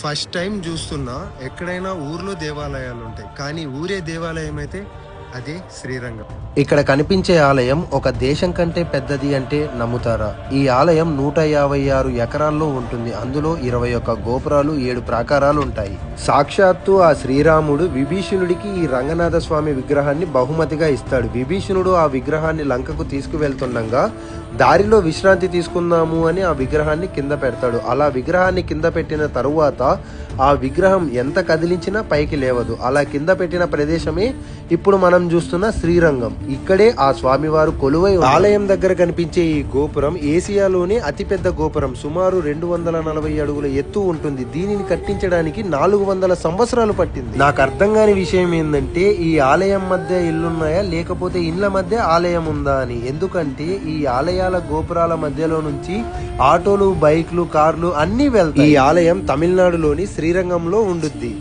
First time చూస్తున్నా. ఎక్కడైనా ఊర్లో దేవాలయాలు ఉంటాయి, కానీ ఊరే దేవాలయం అయితే అదే శ్రీరంగం. ఇక్కడ కనిపించే ఆలయం ఒక దేశం కంటే పెద్దది అంటే నమ్ముతారా? ఈ ఆలయం 156 ఎకరాల్లో ఉంటుంది. అందులో 21 గోపురాలు, 7 ప్రాకారాలు ఉంటాయి. సాక్షాత్తు ఆ శ్రీరాముడు విభీషణుడికి ఈ రంగనాథ స్వామి విగ్రహాన్ని బహుమతిగా ఇస్తాడు. విభీషణుడు ఆ విగ్రహాన్ని లంకకు తీసుకువెళ్తుండగా దారిలో విశ్రాంతి తీసుకుందాము అని ఆ విగ్రహాన్ని కింద పెడతాడు. అలా విగ్రహాన్ని కింద పెట్టిన తరువాత ఆ విగ్రహం ఎంత కదిలించినా పైకి లేవదు. అలా కింద పెట్టిన ప్రదేశమే ఇప్పుడు మనం చూస్తున్న శ్రీరంగం. ఇక్కడే ఆ స్వామివారు కొలువై. ఆలయం దగ్గర కనిపించే ఈ గోపురం ఏసియాలోనే అతిపెద్ద గోపురం. సుమారు 240 అడుగుల ఎత్తు ఉంటుంది. దీనిని కట్టించడానికి 400 సంవత్సరాలు పట్టింది. నాకు అర్థం కాని విషయం ఏంటంటే ఈ ఆలయం మధ్య ఇల్లున్నాయా లేకపోతే ఇండ్ల మధ్య ఆలయం ఉందా అని. ఎందుకంటే ఈ ఆలయాల గోపురాల మధ్యలో నుంచి ఆటోలు, బైక్లు, కార్లు అన్ని వెళ్తాయి. ఈ ఆలయం తమిళనాడులోని శ్రీరంగంలో ఉండుద్ది.